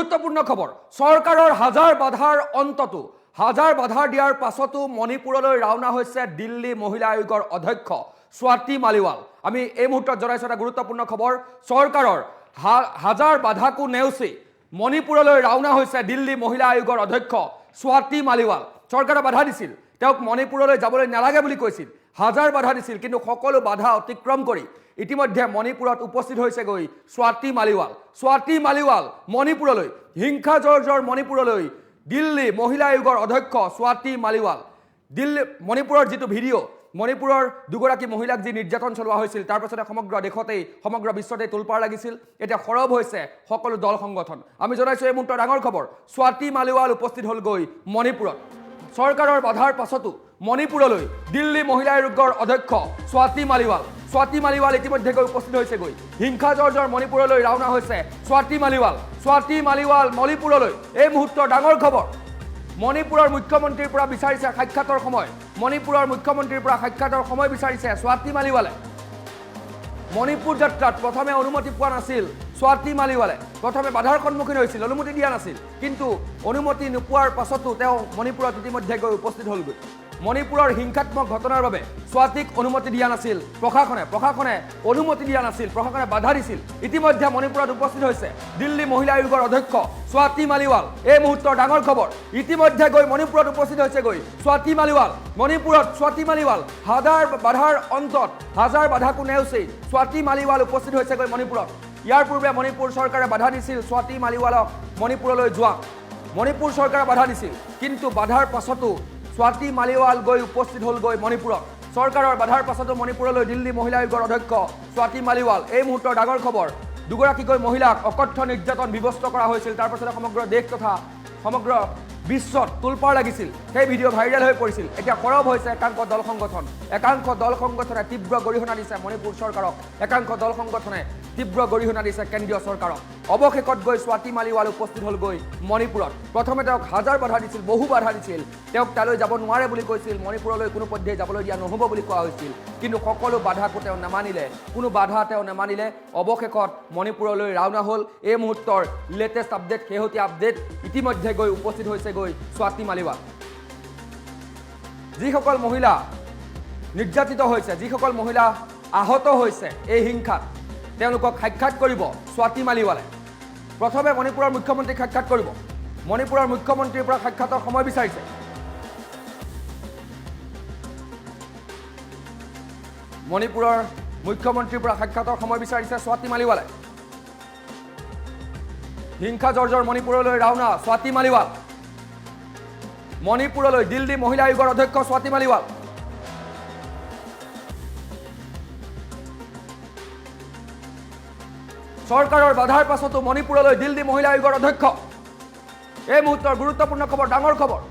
গুৰুত্বপূৰ্ণ খবৰ চৰকাৰৰ হাজাৰ বাধাৰ অন্ততো হাজাৰ বাধা দিয়াৰ পাছতো মণিপুৰলৈ ৰাওনা হৈছে দিল্লী মহিলা আয়োগৰ অধ্যক্ষ স্বাতি মালিৱাল। আমি এই মুহূৰ্তত জনাইছো এটা গুৰুত্বপূৰ্ণ খবৰ চৰকাৰৰ হাজাৰ বাধাকো নেওচি মণিপুৰলৈ ৰাওনা হৈছে দিল্লী মহিলা আয়োগৰ অধ্যক্ষ স্বাতি মালিৱাল। চৰকাৰে বাধা দিছিল, তেওঁক মণিপুৰলৈ যাবলৈ নালাগে বুলি কৈছিল, হাজাৰ বাধা দিছিল, কিন্তু সকলো বাধা অতিক্ৰম কৰি ইতিমধ্যে মণিপুৰত উপস্থিত হৈছেগৈ স্বাতি মালিৱাল। স্বাতি মালিৱাল মণিপুৰলৈ, হিংসা জৰ্জৰ মণিপুৰলৈ দিল্লী মহিলা আয়োগৰ অধ্যক্ষ স্বাতি মালিৱাল। দিল্লী মণিপুৰৰ যিটো ভিডিঅ', মণিপুৰৰ দুগৰাকী মহিলাক যি নিৰ্যাতন চলোৱা হৈছিল তাৰ পাছতে সমগ্ৰ দেশতেই সমগ্ৰ বিশ্বতেই তোলপাৰ লাগিছিল। এতিয়া সৰব হৈছে সকলো দল সংগঠন। আমি জনাইছো এই মুহূৰ্তৰ ডাঙৰ খবৰ স্বাতি মালিৱাল উপস্থিত হ'লগৈ মণিপুৰত। চৰকাৰৰ বাধাৰ পাছতো মণিপুৰলৈ দিল্লী মহিলা আয়োগৰ অধ্যক্ষ স্বাতি মালিৱাল। স্বাতি মালিৱাল ইতিমধ্যে গৈ উপস্থিত হৈছেগৈ। হিংসা জৰ্জৰ মণিপুৰলৈ ৰাওনা হৈছে স্বাতি মালিৱাল। স্বাতি মালিৱাল মণিপুৰলৈ। এই মুহূৰ্তৰ ডাঙৰ খবৰ মণিপুৰৰ মুখ্যমন্ত্ৰীৰ পৰা বিচাৰিছে সাক্ষাতৰ সময়। মণিপুৰৰ মুখ্যমন্ত্ৰীৰ পৰা সাক্ষাতৰ সময় বিচাৰিছে স্বাতি মালিৱালে। মণিপুৰ যাত্ৰাত প্ৰথমে অনুমতি পোৱা নাছিল স্বাতি মালিৱালে, প্ৰথমে বাধাৰ সন্মুখীন হৈছিল, অনুমতি দিয়া নাছিল, কিন্তু অনুমতি নোপোৱাৰ পাছতো তেওঁ মণিপুৰত ইতিমধ্যে গৈ উপস্থিত হ'লগৈ। মণিপুৰৰ হিংসাত্মক ঘটনাৰ বাবে স্বাতিক অনুমতি দিয়া নাছিল প্ৰশাসনে অনুমতি দিয়া নাছিল, প্ৰশাসনে বাধা দিছিল। ইতিমধ্যে মণিপুৰত উপস্থিত হৈছে দিল্লী মহিলা আয়োগৰ অধ্যক্ষ স্বাতি মালিৱাল। এই মুহূৰ্তৰ ডাঙৰ খবৰ ইতিমধ্যে গৈ মণিপুৰত উপস্থিত হৈছেগৈ স্বাতি মালিৱাল। মণিপুৰত স্বাতি মালিৱাল হাজাৰ বাধাৰ অন্তত হাজাৰ বাধাকো নেওচি স্বাতি মালিৱাল উপস্থিত হৈছেগৈ মণিপুৰত। ইয়াৰ পূৰ্বে মণিপুৰ চৰকাৰে বাধা দিছিল স্বাতি মালিৱালক মণিপুৰলৈ যোৱা। মণিপুৰ চৰকাৰে বাধা দিছিল, কিন্তু বাধাৰ পাছতো স্বাতি মালিৱাল গৈ উপস্থিত হ'লগৈ মণিপুৰত। চৰকাৰৰ বাধাৰ পাছতো মণিপুৰলৈ দিল্লী মহিলা আয়োগৰ অধ্যক্ষ স্বাতি মালিৱাল। এই মুহূৰ্তৰ ডাঙৰ খবৰ দুগৰাকীকৈ মহিলাক অকথ্য নিৰ্যাতন বিভস্ত কৰা হৈছিল, তাৰ পাছতে সমগ্ৰ দেশ তথা সমগ্ৰ বিশ্বত তোলপাৰ লাগিছিল। সেই ভিডিঅ' ভাইৰেল হৈ পৰিছিল। এতিয়া সৰব হৈছে একাংশ দল সংগঠন। একাংশ দল সংগঠনে তীব্ৰ গৰিহণা দিছে মণিপুৰ চৰকাৰক, একাংশ দল সংগঠনে তীব্ৰ গৰিহণা দিছে কেন্দ্ৰীয় চৰকাৰক। অৱশেষত গৈ স্বাতি মালিৱাল উপস্থিত হ'লগৈ মণিপুৰত। প্ৰথমে তেওঁক হাজাৰ বাধা দিছিল, বহু বাধা দিছিল, তেওঁক তালৈ যাব নোৱাৰে বুলি কৈছিল, মণিপুৰলৈ কোনো পধ্যেই যাবলৈ দিয়া নহ'ব বুলি কোৱা হৈছিল, কিন্তু সকলো বাধাকো তেওঁ নামানিলে, কোনো বাধা তেওঁ নামানিলে। অৱশেষত মণিপুৰলৈ ৰাওনা হ'ল। এই মুহূৰ্তৰ লেটেষ্ট আপডেট, শেহতীয়া আপডেট ইতিমধ্যে গৈ উপস্থিত হৈছেগৈ স্বাতি মালিৱাল। যিসকল মহিলা নিৰ্যাতিত হৈছে, যিসকল মহিলা আহত হৈছে এই হিংসাত, তেওঁলোকক সাক্ষাৎ কৰিব স্বাতি মালিৱালে। প্ৰথমে মণিপুৰৰ মুখ্যমন্ত্ৰীক সাক্ষাৎ কৰিব। মণিপুৰৰ মুখ্যমন্ত্ৰীৰ পৰা সাক্ষাতৰ সময় বিচাৰিছে। মণিপুৰৰ মুখ্যমন্ত্ৰীৰ পৰা সাক্ষাতৰ সময় বিচাৰিছে স্বাতি মালিৱালে। হিংসা জৰ্জৰ মণিপুৰলৈ ৰাওনা স্বাতি মালিৱাল। মণিপুৰলৈ দিল্লী মহিলা আয়োগৰ অধ্যক্ষ স্বাতি মালিৱাল। চৰকাৰৰ বাধাৰ পাছতো মণিপুৰলৈ দিল্লী মহিলা আয়োগৰ অধ্যক্ষ। এই মুহূৰ্তৰ গুৰুত্বপূৰ্ণ খবৰ, ডাঙৰ খবৰ।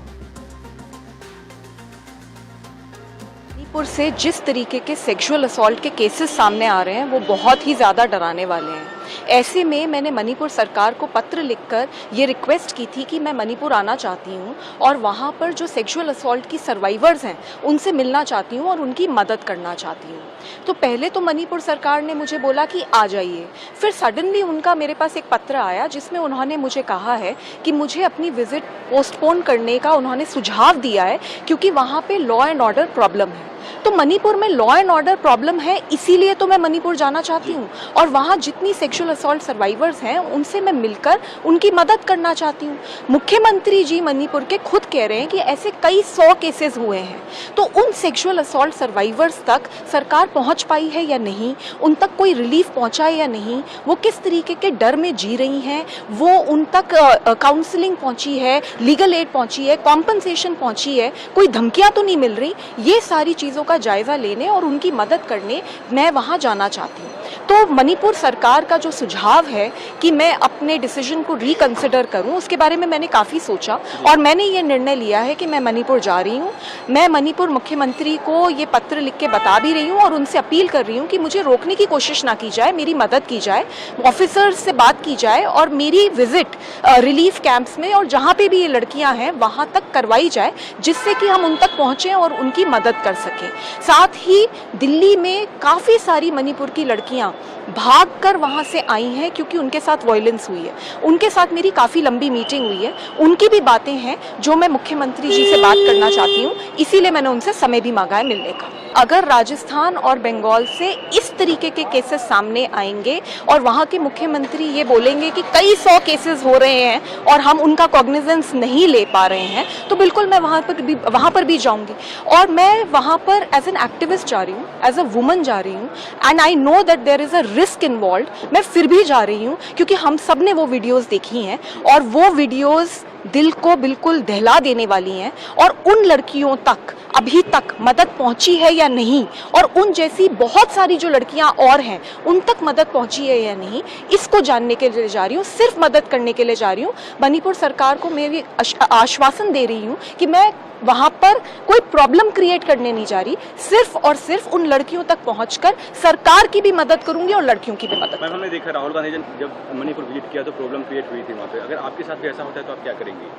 मणिपुर से जिस तरीके के सेक्सुअल असॉल्ट के केसेस सामने आ रहे हैं वो बहुत ही ज़्यादा डराने वाले हैं। ऐसे में मैंने मणिपुर सरकार को पत्र लिखकर ये रिक्वेस्ट की थी कि मैं मणिपुर आना चाहती हूँ और वहाँ पर जो सेक्सुअल असॉल्ट की सर्वाइवर्स हैं उनसे मिलना चाहती हूँ और उनकी मदद करना चाहती हूँ। तो पहले तो मणिपुर सरकार ने मुझे बोला कि आ जाइए, फिर सडनली उनका मेरे पास एक पत्र आया जिसमें उन्होंने मुझे कहा है कि मुझे अपनी विजिट पोस्टपोन करने का उन्होंने सुझाव दिया है, क्योंकि वहाँ पे लॉ एंड ऑर्डर प्रॉब्लम है। तो मणिपुर में लॉ एंड ऑर्डर प्रॉब्लम है, इसीलिए तो मैं मणिपुर जाना चाहती हूँ और वहाँ जितनी सेक्सुअल असॉल्ट सर्वाइवर्स हैं उनसे मैं मिलकर उनकी मदद करना चाहती हूँ। मुख्यमंत्री जी मणिपुर के खुद कह रहे हैं कि ऐसे कई 100 केसेस हुए हैं, तो उन सेक्सुअल असॉल्ट सर्वाइवर्स तक सरकार पहुँच पाई है या नहीं, उन तक कोई रिलीफ पहुँचा है या नहीं, वो किस तरीके के डर में जी रही हैं, वो उन तक काउंसलिंग पहुँची है, लीगल एड पहुँची है, कॉम्पनसेशन पहुँची है, कोई धमकियाँ तो नहीं मिल रही, ये सारी चीज़ों का जायज़ा लेने और उनकी मदद करने मैं वहाँ जाना चाहती हूँ। तो मणिपुर सरकार का जो सुझाव है कि मैं अपने डिसीजन को रिकंसिडर करूं, उसके बारे में मैंने काफ़ी सोचा और मैंने ये निर्णय लिया है कि मैं मणिपुर जा रही हूं। मैं मणिपुर मुख्यमंत्री को ये पत्र लिख के बता भी रही हूं और उनसे अपील कर रही हूं कि मुझे रोकने की कोशिश ना की जाए, मेरी मदद की जाए, ऑफिसर्स से बात की जाए और मेरी विजिट रिलीफ कैंप्स में और जहाँ पे भी ये लड़कियाँ हैं वहाँ तक करवाई जाए, जिससे कि हम उन तक पहुँचें और उनकी मदद कर सकें। साथ ही दिल्ली में काफ़ी सारी मणिपुर की लड़कियाँ लड़कियां भागकर वहां से आई हैं क्योंकि उनके साथ वायलेंस हुई है। उनके साथ मेरी काफ़ी लंबी मीटिंग हुई है, उनकी भी बातें हैं जो मैं मुख्यमंत्री जी से बात करना चाहती हूँ, इसीलिए मैंने उनसे समय भी मांगा है मिलने का। अगर राजस्थान और बंगाल से इस तरीके के केसेस सामने आएंगे और वहाँ के मुख्यमंत्री ये बोलेंगे कि कई 100 केसेस हो रहे हैं और हम उनका कॉग्निजेंस नहीं ले पा रहे हैं, तो बिल्कुल मैं वहाँ पर भी जाऊँगी। और मैं वहाँ पर एज एन एक्टिविस्ट जा रही हूँ, एज अ वुमन जा रही हूँ, and I know that there is a risk involve. मैं फिर भी जा रही हूँ क्योंकि हम सब ने वो वीडियोज़ देखी हैं और वो वीडियोज़ दिल को बिल्कुल दहला देने वाली हैं। और उन लड़कियों तक अभी तक मदद पहुंची है या नहीं, और उन जैसी बहुत सारी जो लड़कियां और हैं उन तक मदद पहुंची है या नहीं, इसको जानने के लिए जा रही हूँ, सिर्फ मदद करने के लिए जा रही हूँ। मणिपुर सरकार को मैं भी आश्वासन दे रही हूँ कि मैं वहाँ पर कोई प्रॉब्लम क्रिएट करने नहीं जा रही, सिर्फ और सिर्फ उन लड़कियों तक पहुंचकर सरकार की भी मदद करूंगी और लड़कियों की भी मदद। मैम, हमने देखा राहुल गांधी जब मणिपुर विजिट किया तो प्रॉब्लम क्रिएट हुई थी वहाँ पे। अगर आपके साथ भी ऐसा होता है तो आप क्या करेंगी?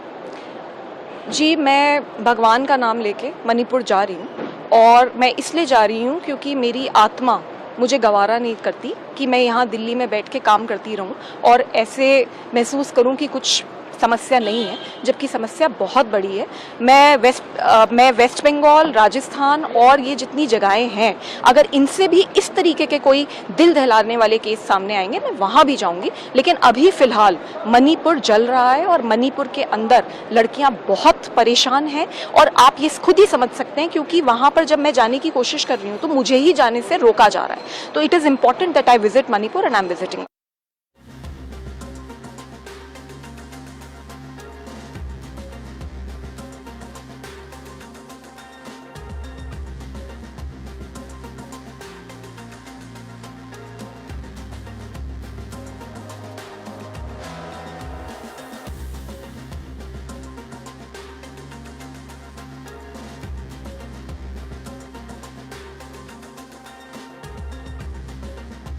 जी, मैं भगवान का नाम लेके मणिपुर जा रही हूँ, और मैं इसलिए जा रही हूँ क्योंकि मेरी आत्मा मुझे गवारा नहीं करती कि मैं यहाँ दिल्ली में बैठ के काम करती रहूँ और ऐसे महसूस करूँ कि कुछ समस्या नहीं है, जबकि समस्या बहुत बड़ी है। मैं वेस्ट बंगाल, राजस्थान और ये जितनी जगहें हैं, अगर इनसे भी इस तरीके के कोई दिल दहलाने वाले केस सामने आएंगे, मैं वहाँ भी जाऊँगी। लेकिन अभी फ़िलहाल मणिपुर जल रहा है और मणिपुर के अंदर लड़कियाँ बहुत परेशान हैं, और आप ये खुद ही समझ सकते हैं क्योंकि वहाँ पर जब मैं जाने की कोशिश कर रही हूँ तो मुझे ही जाने से रोका जा रहा है। तो it is important that I visit Manipur and I am visiting.